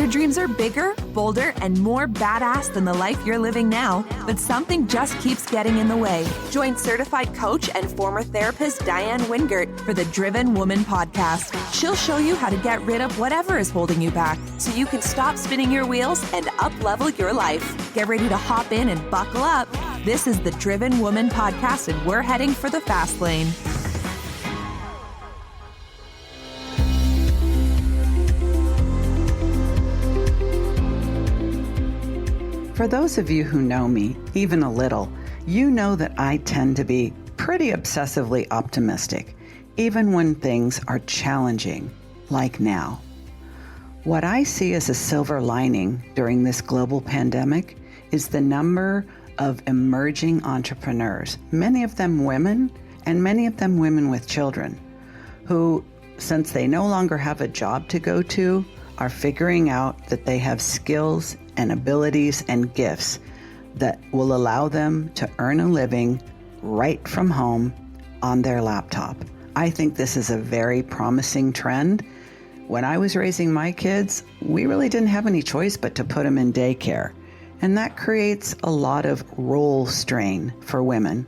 Your dreams are bigger, bolder, and more badass than the life you're living now, but something just keeps getting in the way. Join certified coach and former therapist Diane Wingert for the Driven Woman podcast. She'll show you how to get rid of whatever is holding you back so you can stop spinning your wheels and up-level your life. Get ready to hop in and buckle up. This is the Driven Woman podcast, and we're heading for the fast lane. For those of you who know me, even a little, you know that I tend to be pretty obsessively optimistic, even when things are challenging, like now. What I see as a silver lining during this global pandemic is the number of emerging entrepreneurs, many of them women, and many of them women with children, who, since they no longer have a job to go to, are figuring out that they have skills and abilities and gifts that will allow them to earn a living right from home on their laptop. I think this is a very promising trend. When I was raising my kids, we really didn't have any choice but to put them in daycare. And that creates a lot of role strain for women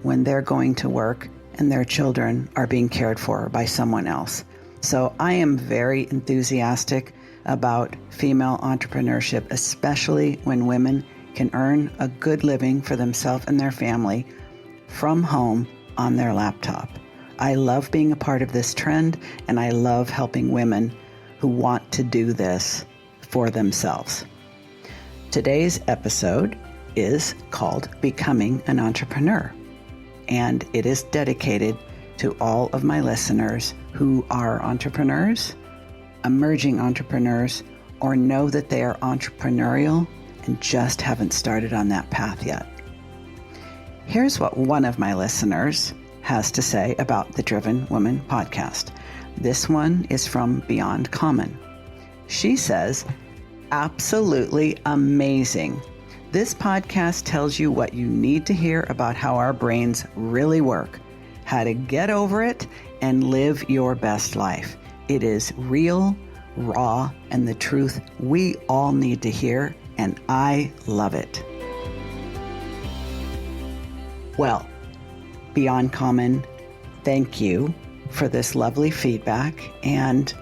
when they're going to work and their children are being cared for by someone else. So I am very enthusiastic about female entrepreneurship, especially when women can earn a good living for themselves and their family from home on their laptop. I love being a part of this trend, and I love helping women who want to do this for themselves. Today's episode is called Becoming an Entrepreneur, and it is dedicated to all of my listeners who are entrepreneurs, emerging entrepreneurs, or know that they are entrepreneurial and just haven't started on that path yet. Here's what one of my listeners has to say about the Driven Woman podcast. This one is from Beyond Common. She says, absolutely amazing. This podcast tells you what you need to hear about how our brains really work, how to get over it and live your best life. It is real, raw, and the truth we all need to hear, and I love it. Well, Beyond Common, thank you for this lovely feedback. And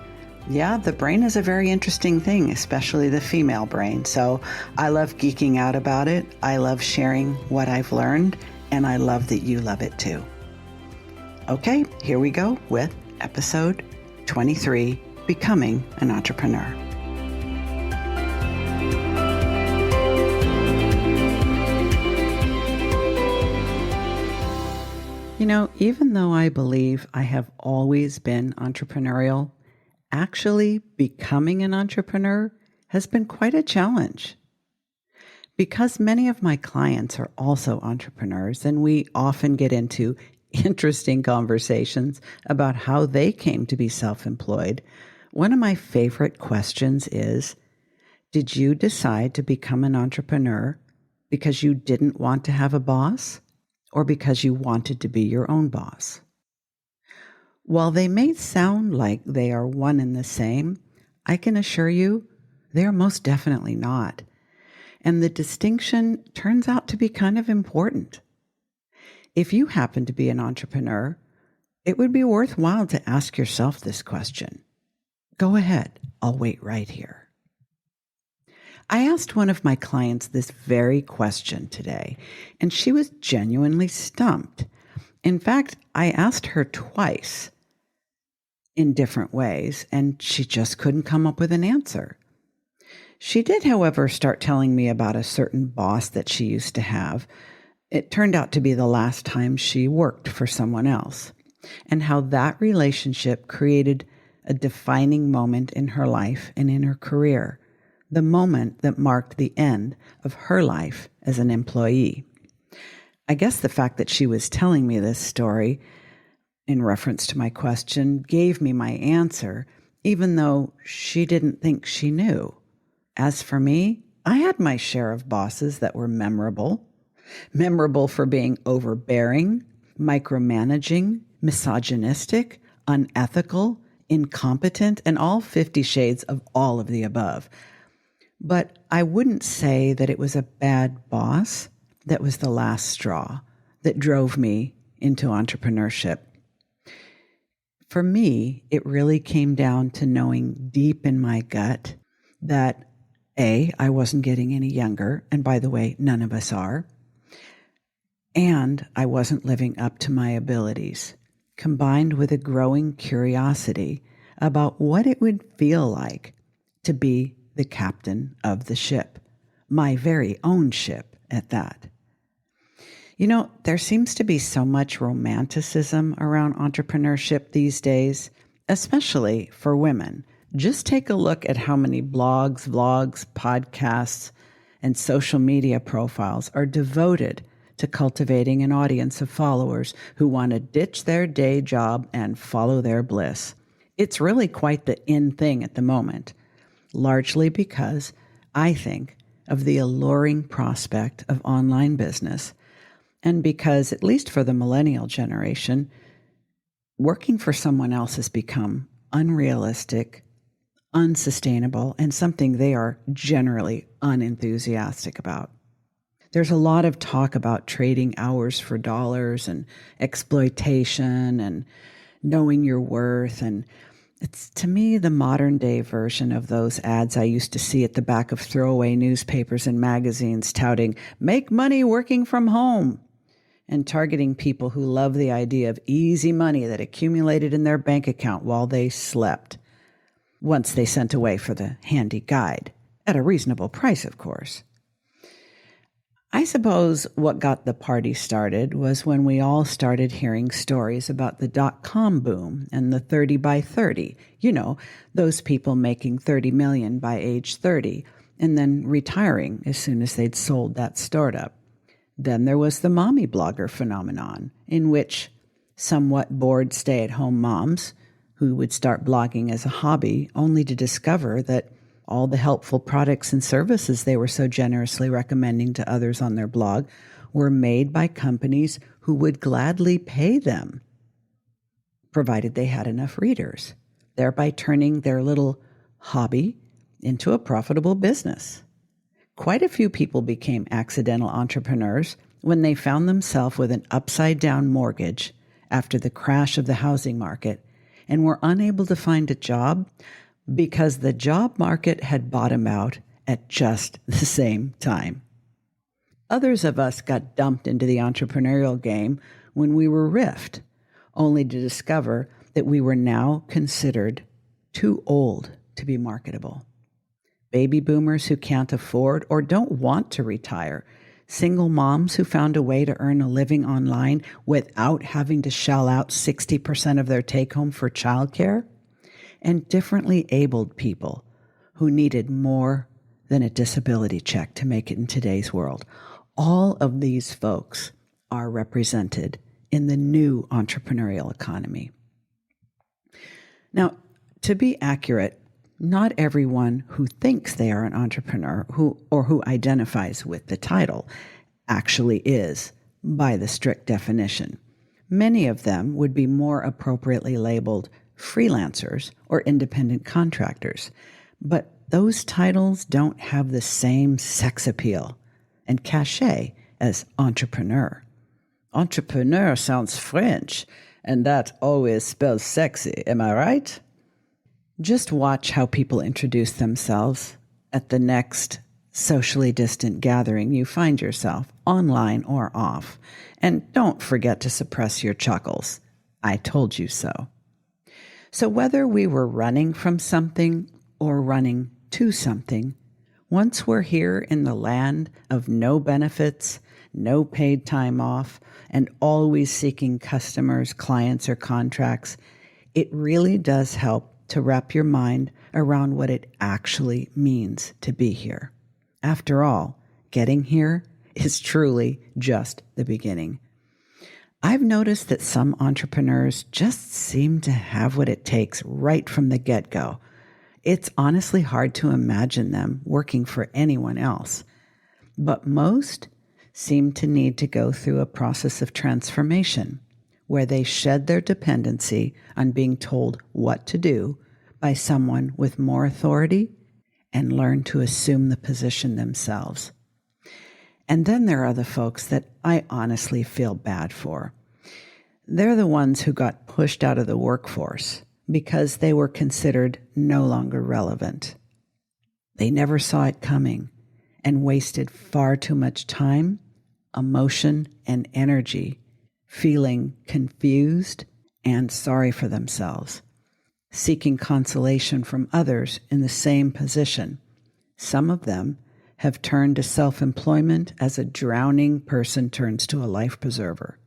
yeah, the brain is a very interesting thing, especially the female brain. So I love geeking out about it. I love sharing what I've learned, and I love that you love it too. Okay, here we go with episode 23, Becoming an Entrepreneur. You know, even though I believe I have always been entrepreneurial, actually becoming an entrepreneur has been quite a challenge. Because many of my clients are also entrepreneurs, and we often get into interesting conversations about how they came to be self-employed, one of my favorite questions is, did you decide to become an entrepreneur because you didn't want to have a boss, or because you wanted to be your own boss? While they may sound like they are one and the same, I can assure you they are most definitely not. And the distinction turns out to be kind of important. If you happen to be an entrepreneur, it would be worthwhile to ask yourself this question. Go ahead, I'll wait right here. I asked one of my clients this very question today, and she was genuinely stumped. In fact, I asked her twice in different ways, and she just couldn't come up with an answer. She did, however, start telling me about a certain boss that she used to have. It turned out to be the last time she worked for someone else, and how that relationship created a defining moment in her life and in her career, the moment that marked the end of her life as an employee. I guess the fact that she was telling me this story in reference to my question gave me my answer, even though she didn't think she knew. As for me, I had my share of bosses that were memorable for being overbearing, micromanaging, misogynistic, unethical, incompetent, and all 50 shades of all of the above. But I wouldn't say that it was a bad boss that was the last straw that drove me into entrepreneurship. For me, it really came down to knowing deep in my gut that A, I wasn't getting any younger, and by the way, none of us are, and I wasn't living up to my abilities, combined with a growing curiosity about what it would feel like to be the captain of the ship, my very own ship at that. You know, there seems to be so much romanticism around entrepreneurship these days, especially for women. Just take a look at how many blogs, vlogs, podcasts, and social media profiles are devoted to cultivating an audience of followers who want to ditch their day job and follow their bliss. It's really quite the in thing at the moment, largely because I think of the alluring prospect of online business, and because, at least for the millennial generation, working for someone else has become unrealistic, unsustainable, and something they are generally unenthusiastic about. There's a lot of talk about trading hours for dollars and exploitation and knowing your worth. And it's, to me, the modern day version of those ads I used to see at the back of throwaway newspapers and magazines touting, "Make money working from home," and targeting people who love the idea of easy money that accumulated in their bank account while they slept, once they sent away for the handy guide, at a reasonable price, of course. I suppose what got the party started was when we all started hearing stories about the dot-com boom and the 30 by 30. You know, those people making 30 million by age 30 and then retiring as soon as they'd sold that startup. Then there was the mommy blogger phenomenon, in which somewhat bored stay-at-home moms who would start blogging as a hobby only to discover that all the helpful products and services they were so generously recommending to others on their blog were made by companies who would gladly pay them, provided they had enough readers, thereby turning their little hobby into a profitable business. Quite a few people became accidental entrepreneurs when they found themselves with an upside-down mortgage after the crash of the housing market and were unable to find a job because the job market had bottomed out at just the same time. Others of us got dumped into the entrepreneurial game when we were riffed, only to discover that we were now considered too old to be marketable. Baby boomers who can't afford or don't want to retire, single moms who found a way to earn a living online without having to shell out 60% of their take-home for childcare, and differently abled people who needed more than a disability check to make it in today's world. All of these folks are represented in the new entrepreneurial economy. Now, to be accurate, not everyone who thinks they are an entrepreneur who identifies with the title actually is, by the strict definition. Many of them would be more appropriately labeled freelancers or independent contractors, but those titles don't have the same sex appeal and cachet as entrepreneur. Entrepreneur sounds French, and that always spells sexy, am I right? Just watch how people introduce themselves at the next socially distant gathering you find yourself, online or off. And don't forget to suppress your chuckles. I told you so. So whether we were running from something or running to something, once we're here in the land of no benefits, no paid time off, and always seeking customers, clients, or contracts, it really does help to wrap your mind around what it actually means to be here. After all, getting here is truly just the beginning. I've noticed that some entrepreneurs just seem to have what it takes right from the get-go. It's honestly hard to imagine them working for anyone else. But most seem to need to go through a process of transformation, where they shed their dependency on being told what to do by someone with more authority and learn to assume the position themselves. And then there are the folks that I honestly feel bad for. They're the ones who got pushed out of the workforce because they were considered no longer relevant. They never saw it coming and wasted far too much time, emotion, and energy feeling confused and sorry for themselves, seeking consolation from others in the same position. Some of them have turned to self-employment as a drowning person turns to a life preserver.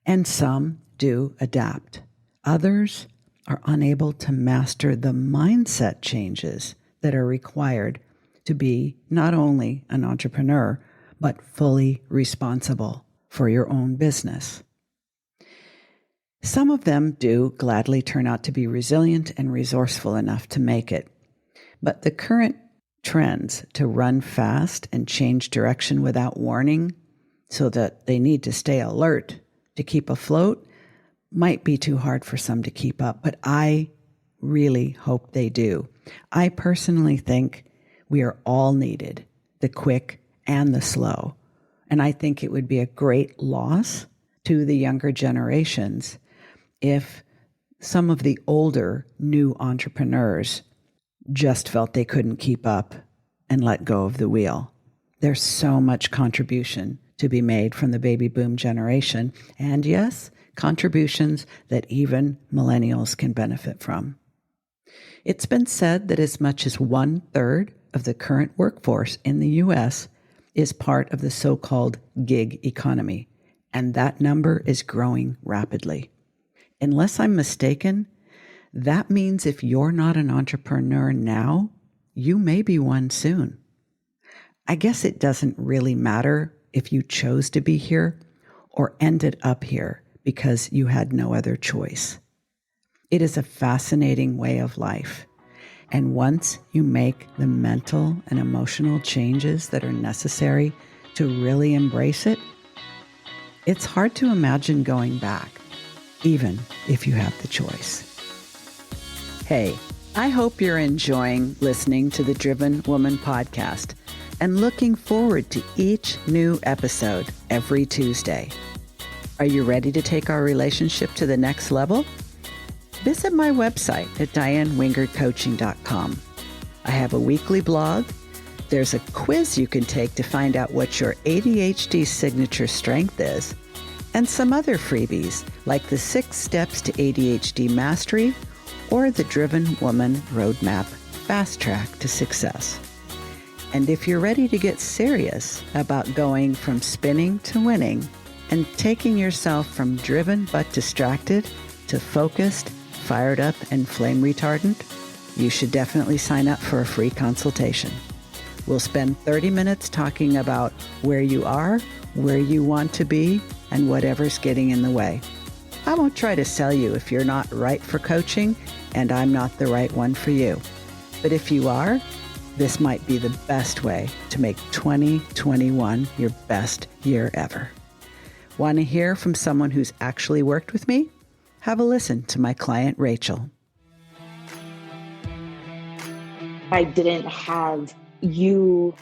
And some do adapt. Others are unable to master the mindset changes that are required to be not only an entrepreneur, but fully responsible for your own business. Some of them do gladly turn out to be resilient and resourceful enough to make it. But the current trends to run fast and change direction without warning so that they need to stay alert to keep afloat might be too hard for some to keep up, but I really hope they do. I personally think we are all needed, the quick and the slow. And I think it would be a great loss to the younger generations if some of the older new entrepreneurs just felt they couldn't keep up and let go of the wheel. There's so much contribution to be made from the baby boom generation. And yes, contributions that even millennials can benefit from. It's been said that as much as 1/3 of the current workforce in the U.S. is part of the so-called gig economy, and that number is growing rapidly. Unless I'm mistaken, that means if you're not an entrepreneur now, you may be one soon. I guess it doesn't really matter if you chose to be here or ended up here because you had no other choice. It is a fascinating way of life. And once you make the mental and emotional changes that are necessary to really embrace it, it's hard to imagine going back, even if you have the choice. Hey, I hope you're enjoying listening to the Driven Woman podcast and looking forward to each new episode every Tuesday. Are you ready to take our relationship to the next level? Visit my website at dianewingertcoaching.com. I have a weekly blog. There's a quiz you can take to find out what your ADHD signature strength is, and some other freebies like the 6 Steps to ADHD Mastery or the Driven Woman Roadmap Fast Track to Success. And if you're ready to get serious about going from spinning to winning and taking yourself from driven but distracted to focused, fired up, and flame retardant, you should definitely sign up for a free consultation. We'll spend 30 minutes talking about where you are, where you want to be, and whatever's getting in the way. I won't try to sell you if you're not right for coaching, and I'm not the right one for you. But if you are, this might be the best way to make 2021 your best year ever. Want to hear from someone who's actually worked with me? Have a listen to my client, Rachel. I didn't have you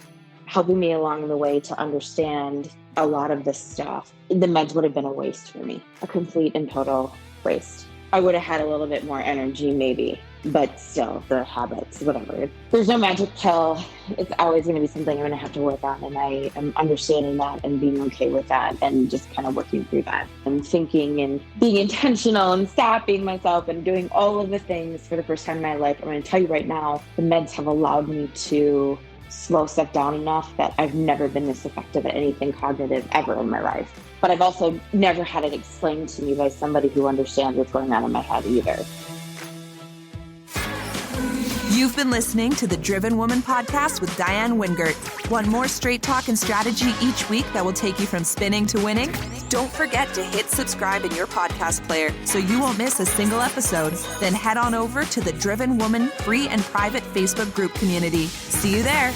helping me along the way to understand a lot of this stuff. The meds would have been a waste for me, a complete and total waste. I would have had a little bit more energy maybe, but still the habits, whatever. There's no magic pill. It's always going to be something I'm going to have to work on. And I am understanding that and being okay with that and just kind of working through that and thinking and being intentional and stopping myself and doing all of the things for the first time in my life. I'm going to tell you right now, the meds have allowed me to slow stuff down enough that I've never been this effective at anything cognitive ever in my life. But I've also never had it explained to me by somebody who understands what's going on in my head either. You've been listening to the Driven Woman podcast with Diane Wingert. Want more straight talk and strategy each week that will take you from spinning to winning? Don't forget to hit subscribe in your podcast player so you won't miss a single episode. Then head on over to the Driven Woman free and private Facebook group community. See you there.